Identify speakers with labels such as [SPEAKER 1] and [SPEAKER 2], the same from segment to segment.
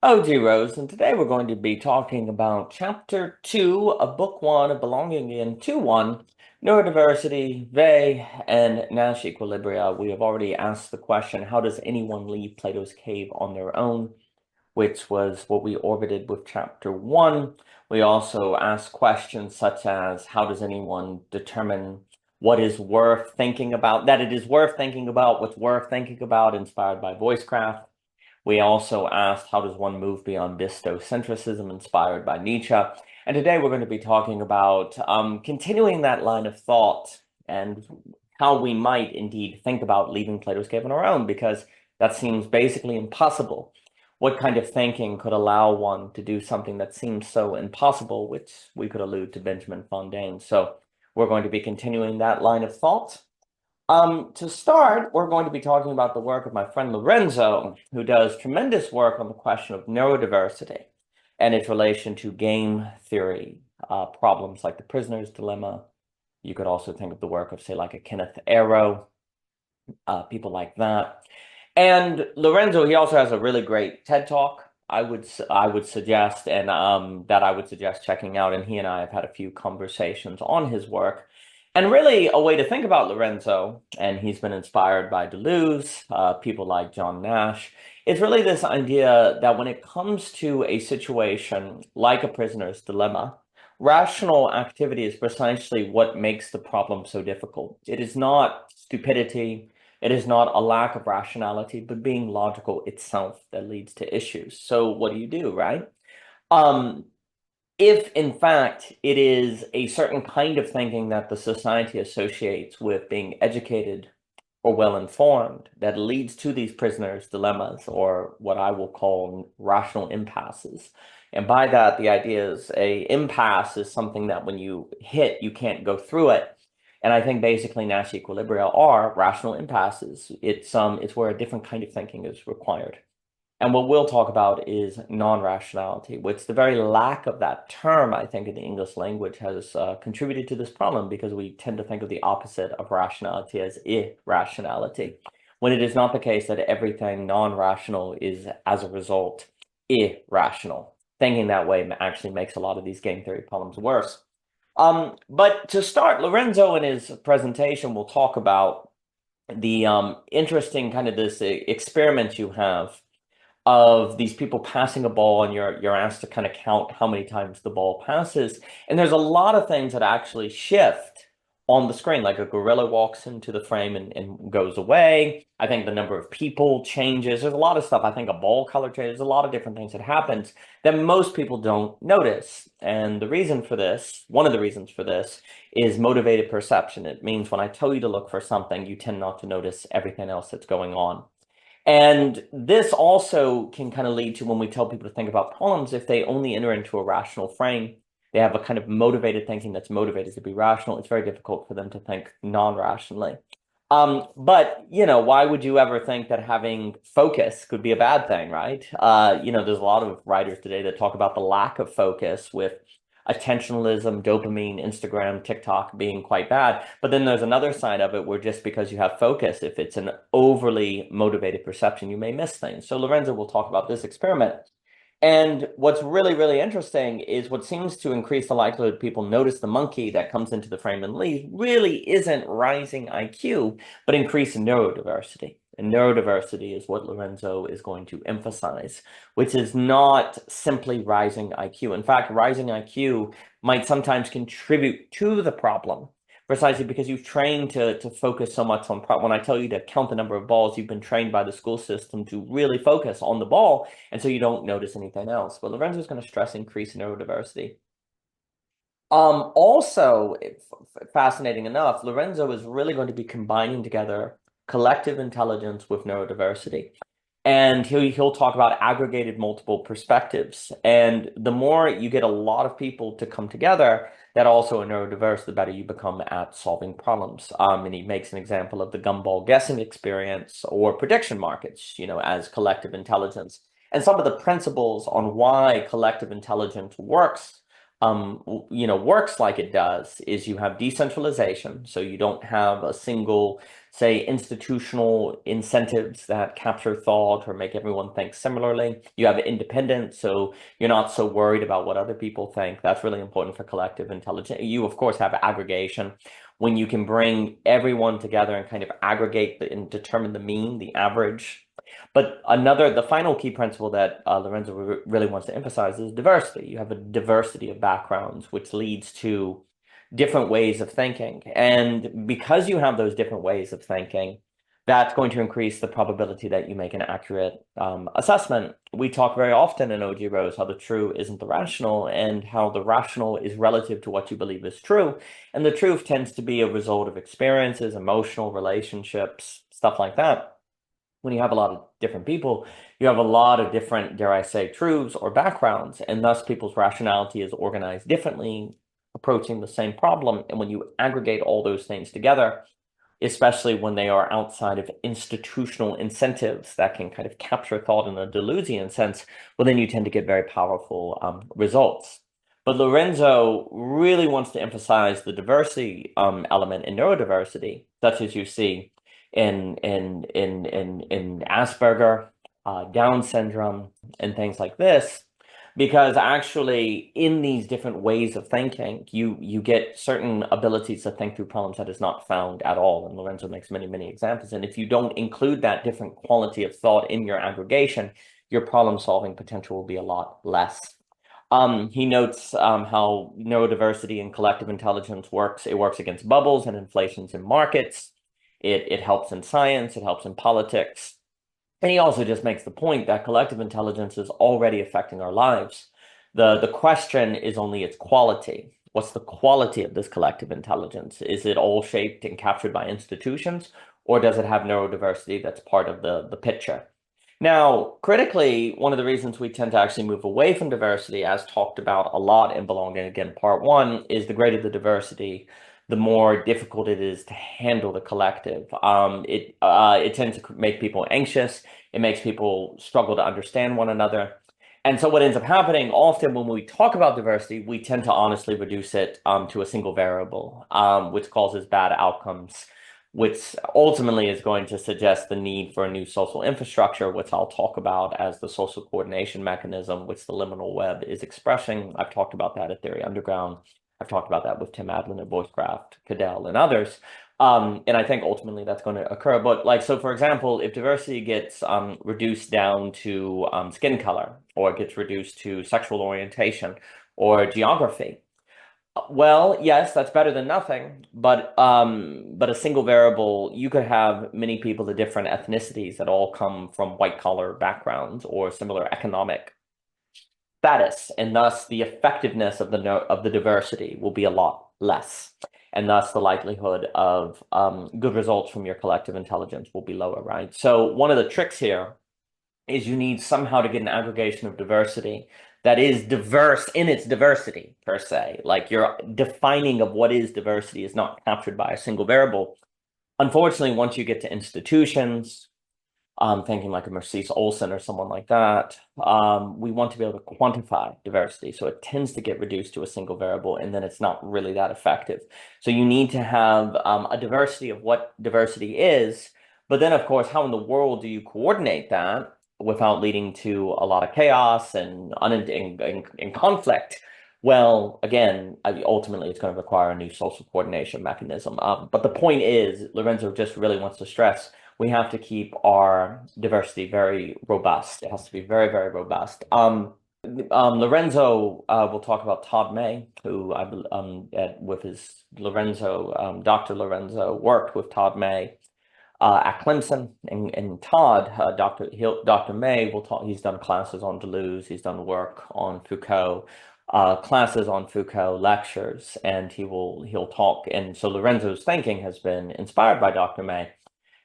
[SPEAKER 1] OG Rose, and today we're going to be talking about Chapter 2 of Book 1 of Belonging in II.1, Neurodiversity, They, and Nash Equilibria. We have already asked the question, how does anyone leave Plato's cave on their own? Which was what we orbited with Chapter 1. We also asked questions such as, how does anyone determine what is worth thinking about, that it is worth thinking about, what's worth thinking about, inspired by voicecraft. We also asked, how does one move beyond Bistocentrism, inspired by Nietzsche? And today we're going to be talking about continuing that line of thought and how we might indeed think about leaving Plato's cave on our own, because that seems basically impossible. What kind of thinking could allow one to do something that seems so impossible, which we could allude to Benjamin Fontaine. So we're going to be continuing that line of thought. To start, we're going to be talking about the work of my friend Lorenzo, who does tremendous work on the question of neurodiversity and its relation to game theory, problems like the prisoner's dilemma. You could also think of the work of, say, like a Kenneth Arrow, people like that. And Lorenzo, he also has a really great TED Talk. I would suggest, and that I would suggest checking out. And he and I have had a few conversations on his work. And really, a way to think about Lorenzo, and he's been inspired by Deleuze, people like John Nash, is really this idea that when it comes to a situation like a prisoner's dilemma, rational activity is precisely what makes the problem so difficult. It is not stupidity, it is not a lack of rationality, but being logical itself that leads to issues. So what do, right? Um, if in fact it is a certain kind of thinking that the society associates with being educated or well informed that leads to these prisoners' dilemmas, or what I will call rational impasses. And by that, the idea is a impasse is something that when you hit, you can't go through it. And I think basically Nash equilibria are rational impasses. It's where a different kind of thinking is required. And what we'll talk about is non-rationality, which the very lack of that term, I think, in the English language has contributed to this problem, because we tend to think of the opposite of rationality as irrationality, when it is not the case that everything non-rational is, as a result, irrational. Thinking that way actually makes a lot of these game theory problems worse. But to start, Lorenzo in his presentation will talk about the interesting kind of this experiment you have of these people passing a ball, and you're asked to kind of count how many times the ball passes. And there's a lot of things that actually shift on the screen, like a gorilla walks into the frame and goes away. I think the number of people changes. There's a lot of stuff. I think a ball color changes. There's a lot of different things that happens that most people don't notice. And the reason for this, one of the reasons for this, is motivated perception. It means when I tell you to look for something, you tend not to notice everything else that's going on. And this also can kind of lead to, when we tell people to think about problems, if they only enter into a rational frame, they have a kind of motivated thinking that's motivated to be rational, it's very difficult for them to think non-rationally. But, why would you ever think that having focus could be a bad thing, right? There's a lot of writers today that talk about the lack of focus, with attentionalism, dopamine, Instagram, TikTok being quite bad. But then there's another side of it where just because you have focus, if it's an overly motivated perception, you may miss things. So Lorenzo will talk about this experiment. And what's really, really interesting is what seems to increase the likelihood people notice the monkey that comes into the frame and leaves really isn't rising IQ, but increased neurodiversity. And neurodiversity is what Lorenzo is going to emphasize, which is not simply rising IQ. In fact, rising IQ might sometimes contribute to the problem, precisely because you've trained to focus so much on when I tell you to count the number of balls, you've been trained by the school system to really focus on the ball, and so you don't notice anything else. But Lorenzo is going to stress increased neurodiversity. Also, fascinating enough, Lorenzo is really going to be combining together collective intelligence with neurodiversity. And he'll talk about aggregated multiple perspectives. And the more you get a lot of people to come together that also are neurodiverse, the better you become at solving problems. And he makes an example of the gumball guessing experience or prediction markets, as collective intelligence. And some of the principles on why collective intelligence works works like it does is you have decentralization, so you don't have a single, say, institutional incentives that capture thought or make everyone think similarly. You have independence, so you're not so worried about what other people think. That's really important for collective intelligence. You, of course, have aggregation when you can bring everyone together and kind of aggregate and determine the mean, the average. But the final key principle that Lorenzo really wants to emphasize is diversity. You have a diversity of backgrounds, which leads to different ways of thinking. And because you have those different ways of thinking, that's going to increase the probability that you make an accurate assessment. We talk very often in OG Rose how the true isn't the rational and how the rational is relative to what you believe is true. And the truth tends to be a result of experiences, emotional relationships, stuff like that. When you have a lot of different people, you have a lot of different, dare I say, truths or backgrounds, and thus people's rationality is organized differently, approaching the same problem. And when you aggregate all those things together, especially when they are outside of institutional incentives that can kind of capture thought in a Deleuzian sense, well, then you tend to get very powerful results. But Lorenzo really wants to emphasize the diversity element in neurodiversity, such as you see in Asperger, Down syndrome, and things like this, because actually in these different ways of thinking, you get certain abilities to think through problems that is not found at all. And Lorenzo makes many, many examples. And if you don't include that different quality of thought in your aggregation, your problem solving potential will be a lot less. He notes how neurodiversity and collective intelligence works. It works against bubbles and inflations in markets. It helps in science, it helps in politics. And he also just makes the point that collective intelligence is already affecting our lives. The question is only its quality. What's the quality of this collective intelligence? Is it all shaped and captured by institutions, or does it have neurodiversity that's part of the picture? Now, critically, one of the reasons we tend to actually move away from diversity, as talked about a lot in Belonging Again, Part 1, is the greater the diversity, the more difficult it is to handle the collective. It tends to make people anxious. It makes people struggle to understand one another. And so what ends up happening often when we talk about diversity, we tend to honestly reduce it to a single variable, which causes bad outcomes, which ultimately is going to suggest the need for a new social infrastructure, which I'll talk about as the social coordination mechanism, which the liminal web is expressing. I've talked about that at Theory Underground. I've talked about that with Tim Adlin at Voicecraft, Cadell, and others. And I think ultimately that's going to occur. But so for example, if diversity gets reduced down to skin color, or it gets reduced to sexual orientation or geography, well, yes, that's better than nothing, but a single variable, you could have many people of different ethnicities that all come from white collar backgrounds or similar economic status, and thus the effectiveness of the diversity will be a lot less, and thus the likelihood of good results from your collective intelligence will be lower, right? So one of the tricks here is you need somehow to get an aggregation of diversity that is diverse in its diversity, per se. Like your defining of what is diversity is not captured by a single variable. Unfortunately, once you get to institutions, thinking like a Mercedes Olsen or someone like that, we want to be able to quantify diversity. So it tends to get reduced to a single variable, and then it's not really that effective. So you need to have a diversity of what diversity is, but then, of course, how in the world do you coordinate that without leading to a lot of chaos and conflict? Well, again, ultimately, it's going to require a new social coordination mechanism. But the point is, Lorenzo just really wants to stress, we have to keep our diversity very robust. It has to be very, very robust. Lorenzo will talk about Todd May, who with his Dr. Lorenzo worked with Todd May at Clemson, and Todd, Dr. May will talk. He's done classes on Deleuze. He's done work on Foucault, classes on Foucault, lectures, and he'll talk. And so Lorenzo's thinking has been inspired by Dr. May.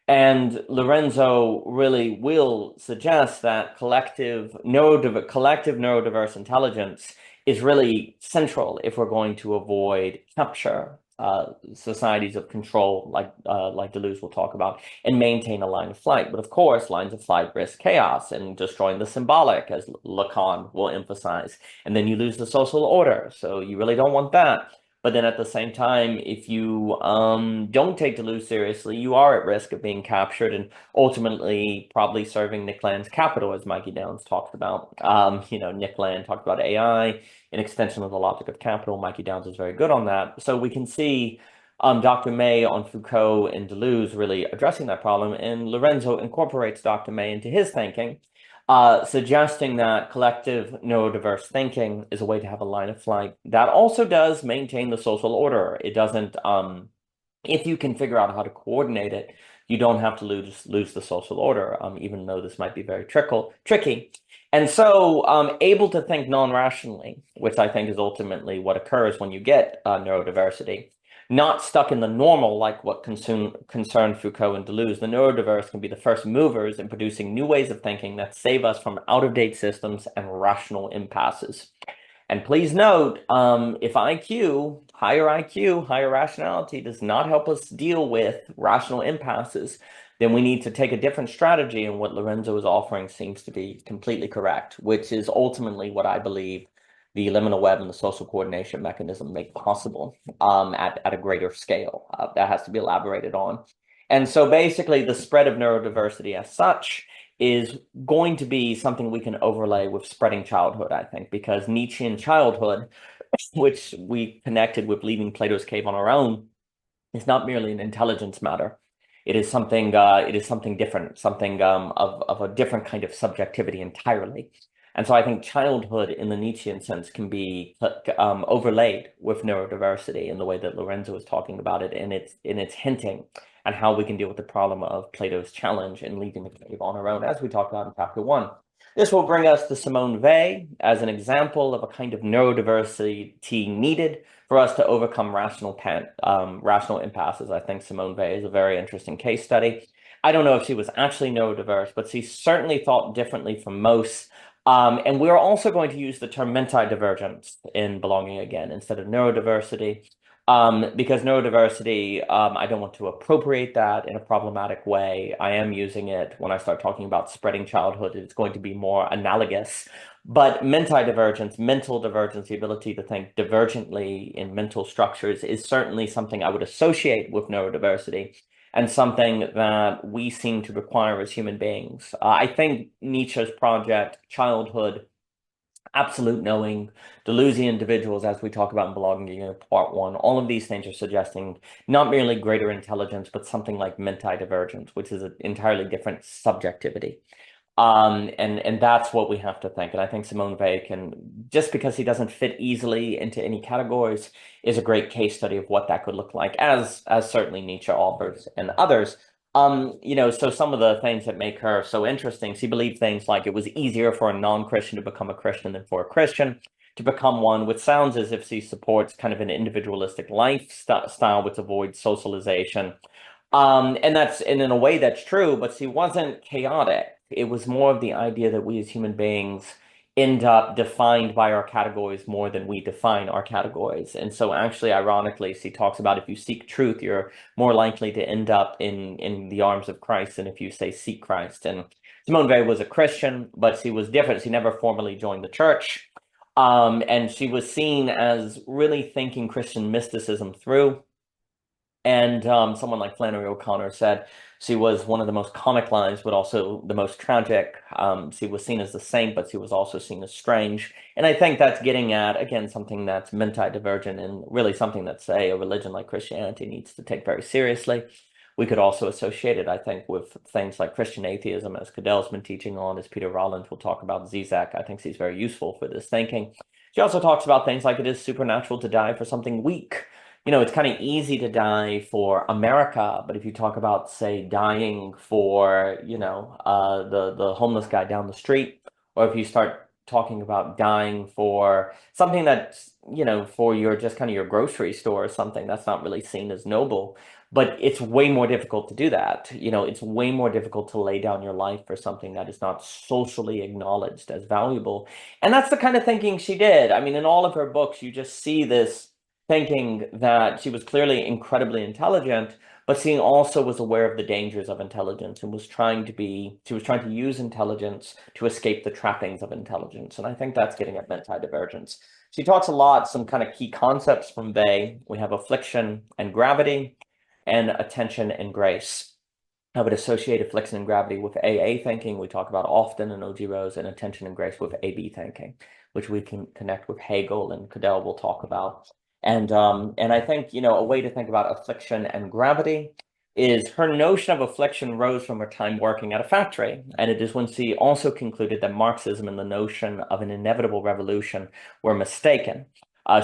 [SPEAKER 1] And Lorenzo really will suggest that collective neurodiverse intelligence is really central if we're going to avoid capture societies of control, like Deleuze will talk about, and maintain a line of flight. But of course, lines of flight risk chaos and destroying the symbolic, as Lacan will emphasize. And then you lose the social order. So you really don't want that. But then at the same time, if you don't take Deleuze seriously, you are at risk of being captured and ultimately probably serving Nick Land's capital, as Mikey Downs talked about. Nick Land talked about AI, an extension of the logic of capital. Mikey Downs is very good on that. So we can see Dr. May on Foucault and Deleuze really addressing that problem, and Lorenzo incorporates Dr. May into his thinking, suggesting that collective neurodiverse thinking is a way to have a line of flight that also does maintain the social order. It doesn't, if you can figure out how to coordinate it, you don't have to lose the social order, even though this might be very tricky. And so able to think non-rationally, which I think is ultimately what occurs when you get neurodiversity, not stuck in the normal like what concerned Foucault and Deleuze. The neurodiverse can be the first movers in producing new ways of thinking that save us from out-of-date systems and rational impasses. And please note, if higher IQ, higher rationality does not help us deal with rational impasses, then we need to take a different strategy. And what Lorenzo is offering seems to be completely correct, which is ultimately what I believe the liminal web and the social coordination mechanism make possible at a greater scale. That has to be elaborated on. And so basically the spread of neurodiversity as such is going to be something we can overlay with spreading childhood, I think, because Nietzschean childhood, which we connected with leaving Plato's cave on our own, is not merely an intelligence matter. It is something different, something of a different kind of subjectivity entirely. And so I think childhood in the Nietzschean sense can be overlaid with neurodiversity in the way that Lorenzo is talking about it, and it's hinting at how we can deal with the problem of Plato's challenge and leaving the cave on our own, as we talked about in chapter 1. This will bring us to Simone Weil as an example of a kind of neurodiversity needed for us to overcome rational impasses. I think Simone Weil is a very interesting case study. I don't know if she was actually neurodiverse, but she certainly thought differently from most. And we're also going to use the term menti-divergence in Belonging Again instead of neurodiversity, because neurodiversity, I don't want to appropriate that in a problematic way. I am using it when I start talking about spreading childhood. It's going to be more analogous. But menti-divergence, mental divergence, the ability to think divergently in mental structures is certainly something I would associate with neurodiversity, and something that we seem to require as human beings. I think Nietzsche's project, childhood, absolute knowing, Deleuzian individuals, as we talk about in Belonging in part 1, all of these things are suggesting not merely greater intelligence, but something like menti-divergence, which is an entirely different subjectivity. And that's what we have to think. And I think Simone Weil can, just because he doesn't fit easily into any categories, is a great case study of what that could look like, as certainly Nietzsche offers and others. So some of the things that make her so interesting, she believed things like it was easier for a non-Christian to become a Christian than for a Christian to become one, which sounds as if she supports kind of an individualistic lifestyle which avoids socialization. And in a way that's true, but she wasn't chaotic. It was more of the idea that we as human beings end up defined by our categories more than we define our categories. And so actually, ironically, she talks about if you seek truth, you're more likely to end up in the arms of Christ than if you say seek Christ. And Simone Weil was a Christian, but she was different. She never formally joined the church. And she was seen as really thinking Christian mysticism through. And someone like Flannery O'Connor said she was one of the most comicalized, but also the most tragic. She was seen as the saint, but she was also seen as strange. And I think that's getting at, again, something that's menti-divergent and really something that, say, a religion like Christianity needs to take very seriously. We could also associate it, I think, with things like Christian atheism, as Cadell's been teaching on, as Peter Rollins will talk about Zizek. I think she's very useful for this thinking. She also talks about things like it is supernatural to die for something weak. It's kind of easy to die for America, but if you talk about, say, dying for, the homeless guy down the street, or if you start talking about dying for something that's, for your just kind of your grocery store or something, that's not really seen as noble. But it's way more difficult to do that. It's way more difficult to lay down your life for something that is not socially acknowledged as valuable. And that's the kind of thinking she did. I mean, in all of her books, you just see this thinking that she was clearly incredibly intelligent, but she also was aware of the dangers of intelligence and she was trying to use intelligence to escape the trappings of intelligence. And I think that's getting at mentide-divergence. She talks a lot, some kind of key concepts from Bay. We have affliction and gravity and attention and grace. I would associate affliction and gravity with AA thinking. We talk about often in OG Rose, and attention and grace with AB thinking, which we can connect with Hegel and Cadell will talk about. And I think, a way to think about affliction and gravity is her notion of affliction rose from her time working at a factory. And it is when she also concluded that Marxism and the notion of an inevitable revolution were mistaken.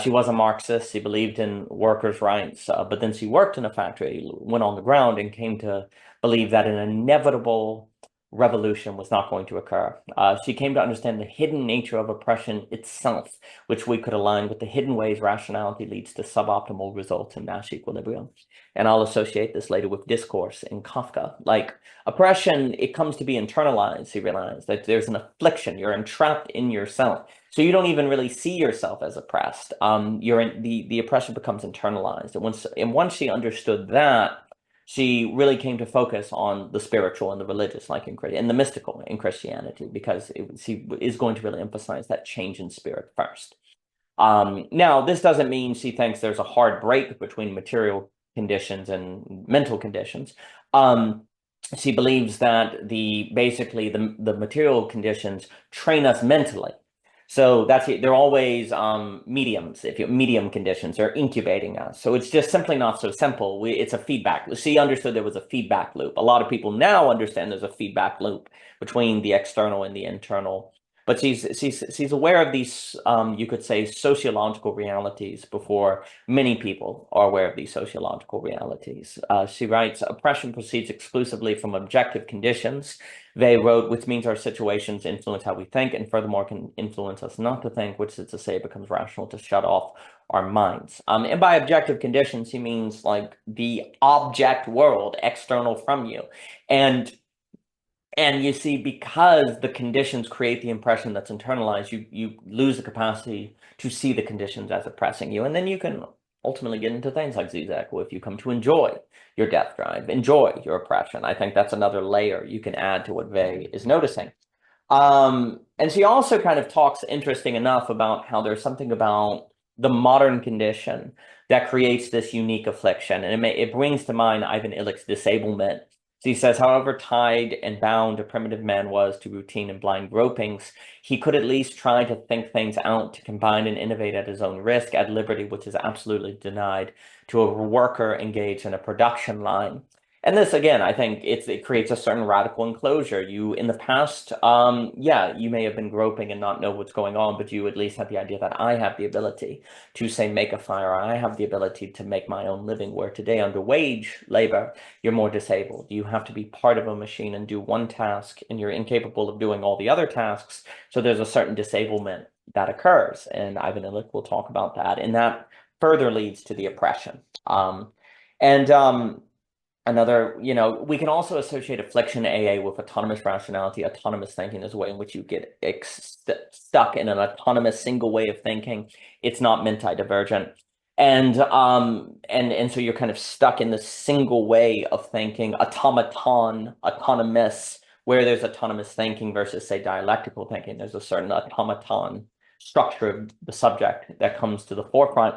[SPEAKER 1] She was a Marxist. She believed in workers' rights, but then she worked in a factory, went on the ground, and came to believe that an inevitable revolution was not going to occur. She came to understand the hidden nature of oppression itself, which we could align with the hidden ways rationality leads to suboptimal results in Nash equilibrium. And I'll associate this later with discourse in Kafka. Like oppression, it comes to be internalized. You realize that there's an affliction. You're entrapped in yourself. So you don't even really see yourself as oppressed. The oppression becomes internalized. And once she understood that, she really came to focus on the spiritual and the religious, like in the mystical in Christianity, because she is going to really emphasize that change in spirit first. Now, this doesn't mean she thinks there's a hard break between material conditions and mental conditions. She believes that basically the material conditions train us mentally. So that's it. They're always mediums. If you medium conditions are incubating us, so it's just simply not so simple. It's a feedback. She understood there was a feedback loop. A lot of people now understand there's a feedback loop between the external and the internal. But she's aware of these, you could say, sociological realities before many people are aware of these sociological realities. She writes, oppression proceeds exclusively from objective conditions. They wrote, which means our situations influence how we think, and furthermore can influence us not to think, which is to say it becomes rational to shut off our minds. And by objective conditions, he means like the object world external from you. And you see, because the conditions create the impression that's internalized, you lose the capacity to see the conditions as oppressing you. And then you can ultimately get into things like Zizek, if you come to enjoy your death drive, enjoy your oppression. I think that's another layer you can add to what Vey is noticing. And she also kind of talks, interesting enough, about how there's something about the modern condition that creates this unique affliction. And it brings to mind Ivan Illich's disablement. So he says, however tied and bound a primitive man was to routine and blind gropings, he could at least try to think things out, to combine and innovate at his own risk, at liberty, which is absolutely denied to a worker engaged in a production line. And this, again, I think it creates a certain radical enclosure. You, in the past, yeah, you may have been groping and not know what's going on, but you at least have the idea that I have the ability to, say, make a fire. I have the ability to make my own living, where today, under wage labor, you're more disabled. You have to be part of a machine and do one task, and you're incapable of doing all the other tasks. So there's a certain disablement that occurs, and Ivan Illich will talk about that, and that further leads to the oppression. Another, we can also associate affliction AA with autonomous rationality. Autonomous thinking is a way in which you get stuck in an autonomous single way of thinking. It's not mentide-divergent. And so you're kind of stuck in this single way of thinking, automaton, autonomous, where there's autonomous thinking versus, say, dialectical thinking. There's a certain automaton structure of the subject that comes to the forefront.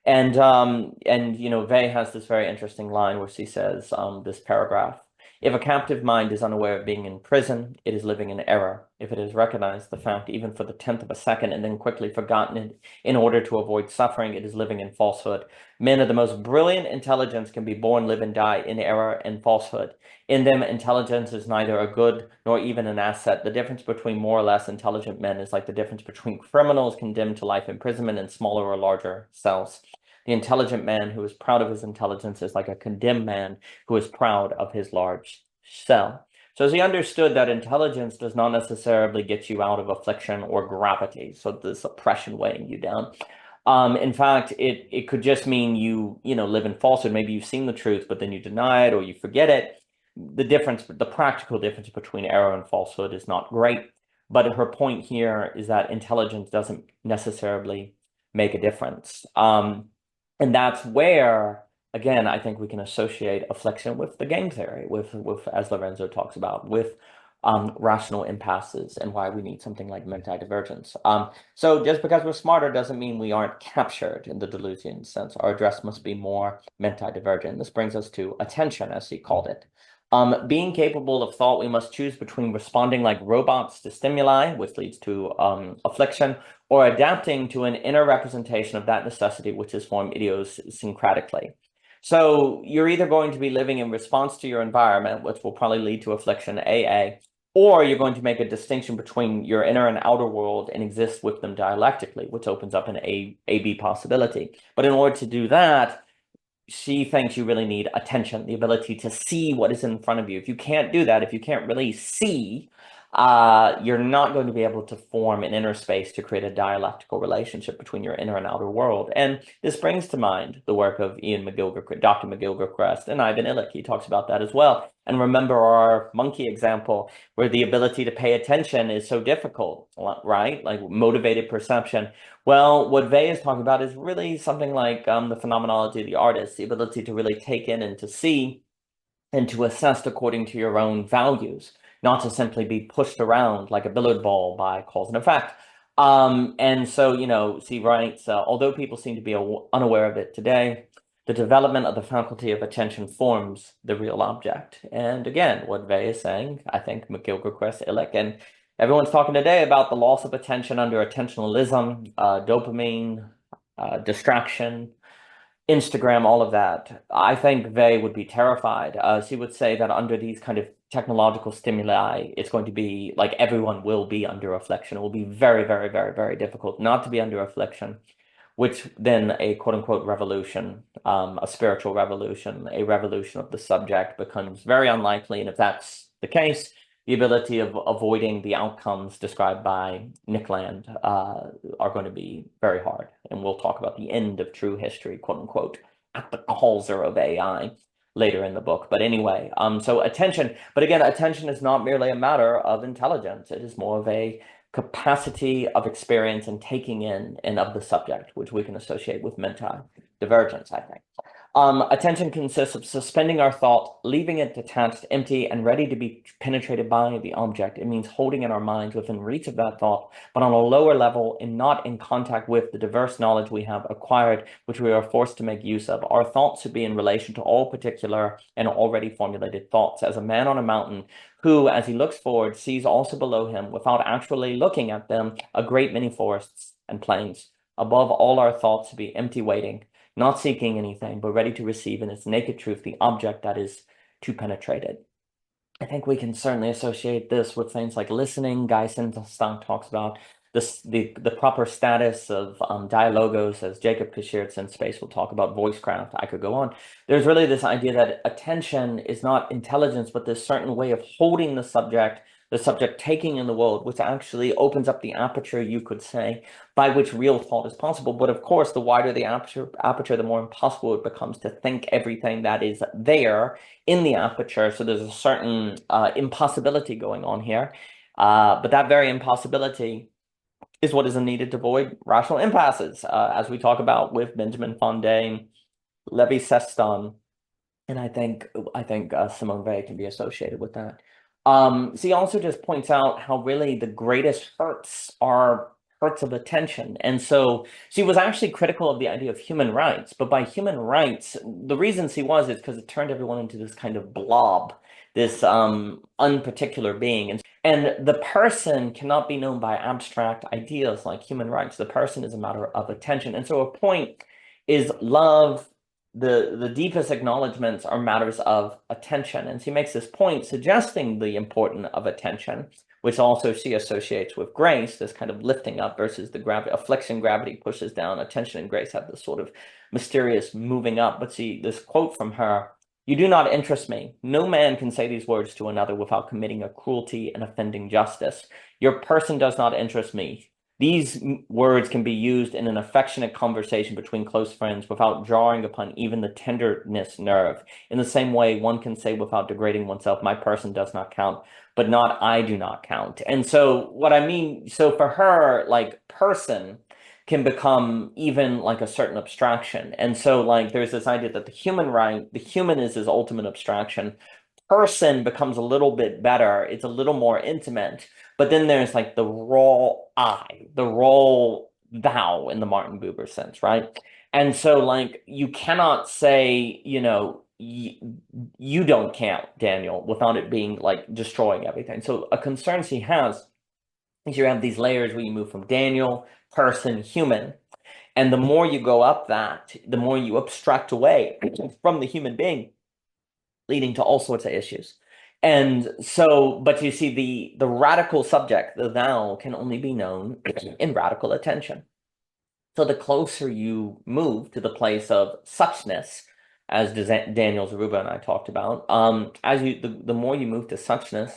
[SPEAKER 1] And Vey has this very interesting line where she says, this paragraph, if a captive mind is unaware of being in prison, it is living in error. If it has recognized the fact even for the 10th of a second and then quickly forgotten it in order to avoid suffering, it is living in falsehood. Men of the most brilliant intelligence can be born, live, and die in error and falsehood. In them, intelligence is neither a good nor even an asset. The difference between more or less intelligent men is like the difference between criminals condemned to life imprisonment and smaller or larger cells. The intelligent man who is proud of his intelligence is like a condemned man who is proud of his large cell. So as he understood that intelligence does not necessarily get you out of affliction or gravity, so this oppression weighing you down. In fact, it could just mean you live in falsehood. Maybe you've seen the truth, but then you deny it or you forget it. The practical difference between error and falsehood is not great. But her point here is that intelligence doesn't necessarily make a difference. And that's where, again, I think we can associate affliction with the game theory, with as Lorenzo talks about, with rational impasses and why we need something like multi-divergence. So just because we're smarter doesn't mean we aren't captured in the Deleuzian sense. Our address must be more multi-divergent. This brings us to attention, as he called it. Being capable of thought, we must choose between responding like robots to stimuli, which leads to affliction, or adapting to an inner representation of that necessity which is formed idiosyncratically. So you're either going to be living in response to your environment, which will probably lead to affliction, AA, or you're going to make a distinction between your inner and outer world and exist with them dialectically, which opens up an A-B possibility. But in order to do that, she thinks you really need attention, the ability to see what is in front of you. If you can't do that, if you can't really see, you're not going to be able to form an inner space to create a dialectical relationship between your inner and outer world. And this brings to mind the work of Dr. McGilchrist, and Ivan Illich. He talks about that as well. And remember our monkey example, where the ability to pay attention is so difficult, right? Like motivated perception. Well, what Vey is talking about is really something like the phenomenology of the artist, the ability to really take in and to see and to assess according to your own values, not to simply be pushed around like a billiard ball by cause and effect. And so, she writes, although people seem to be unaware of it today, the development of the faculty of attention forms the real object. And again, what Vey is saying, I think McGilchrist, Illich, and everyone's talking today about the loss of attention under attentionalism, dopamine, distraction, Instagram, all of that. I think they would be terrified. She would say that under these kind of technological stimuli, it's going to be like everyone will be under affliction. It will be very, very, very, very difficult not to be under affliction, which then a quote unquote revolution, a spiritual revolution, a revolution of the subject becomes very unlikely. And if that's the case, the ability of avoiding the outcomes described by Nick Land are going to be very hard. And we'll talk about the end of true history, quote unquote, at the causer of AI later in the book. But anyway, so attention, but again, attention is not merely a matter of intelligence. It is more of a capacity of experience and taking in and of the subject, which we can associate with mental divergence, I think. Attention consists of suspending our thought, leaving it detached, empty, and ready to be penetrated by the object. It means holding in our minds within reach of that thought, but on a lower level and not in contact with the diverse knowledge we have acquired, which we are forced to make use of. Our thoughts should be in relation to all particular and already formulated thoughts. As a man on a mountain who, as he looks forward, sees also below him, without actually looking at them, a great many forests and plains. Above all our thoughts should be empty waiting, not seeking anything, but ready to receive in its naked truth the object that is to penetrate it. I think we can certainly associate this with things like listening. Guy Sinstock talks about this, the proper status of dialogos, as Jacob Kashirtz in Space will talk about voicecraft. I could go on. There's really this idea that attention is not intelligence, but this certain way of holding the subject taking in the world, which actually opens up the aperture, you could say, by which real thought is possible. But of course, the wider the aperture, the more impossible it becomes to think everything that is there in the aperture. So there's a certain impossibility going on here. But that very impossibility is what is needed to avoid rational impasses, as we talk about with Benjamin Fondaine, Levi Seston, and I think Simone Weil can be associated with that. She also just points out how really the greatest hurts are hurts of attention. And so she was actually critical of the idea of human rights. But by human rights, the reason she was is because it turned everyone into this kind of blob, this unparticular being. And the person cannot be known by abstract ideas like human rights. The person is a matter of attention. And so a point is love. The deepest acknowledgments are matters of attention. And she makes this point suggesting the importance of attention, which also she associates with grace, this kind of lifting up versus the gravity, affliction, gravity pushes down, attention and grace have this sort of mysterious moving up. But see, this quote from her, "You do not interest me. No man can say these words to another without committing a cruelty and offending justice. Your person does not interest me. These words can be used in an affectionate conversation between close friends without drawing upon even the tenderness nerve. In the same way, one can say without degrading oneself, my person does not count, but not I do not count." And so what I mean, so for her, like person can become even like a certain abstraction. And so like there's this idea that the human right, the human is his ultimate abstraction. Person becomes a little bit better, it's a little more intimate, but then there's like the raw I, the raw thou in the Martin Buber sense, right? And so like you cannot say, you don't count, Daniel, without it being like destroying everything. So a concerns he has is you have these layers where you move from Daniel, person, human. And the more you go up that, the more you abstract away from the human being, leading to all sorts of issues. And so, but you see, the radical subject, the thou, can only be known in radical attention. So the closer you move to the place of suchness, as Daniel Zaruba and I talked about, the more you move to suchness,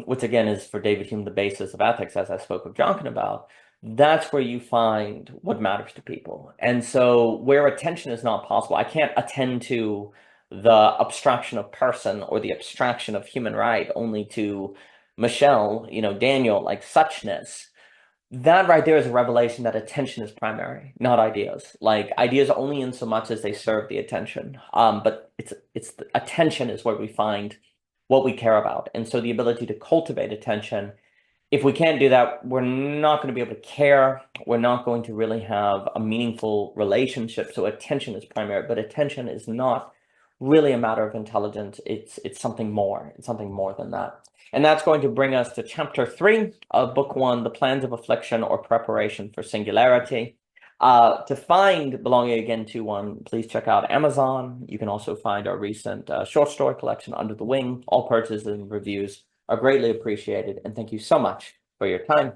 [SPEAKER 1] which again is for David Hume the basis of ethics, as I spoke with Jonkin about, that's where you find what matters to people. And so where attention is not possible, I can't attend to the abstraction of person or the abstraction of human right only to Michelle, Daniel, like suchness. That right there is a revelation that attention is primary, not ideas. Like ideas only in so much as they serve the attention. But it's the attention is where we find what we care about. And so the ability to cultivate attention, if we can't do that, we're not going to be able to care. We're not going to really have a meaningful relationship. So attention is primary, but attention is not really a matter of intelligence. It's something more. It's something more than that. And that's going to bring us to chapter 3 of book 1, The Plans of Affliction or Preparation for Singularity. To find Belonging Again II.1, please check out Amazon. You can also find our recent short story collection, Under the Wing. All purchases and reviews are greatly appreciated. And thank you so much for your time.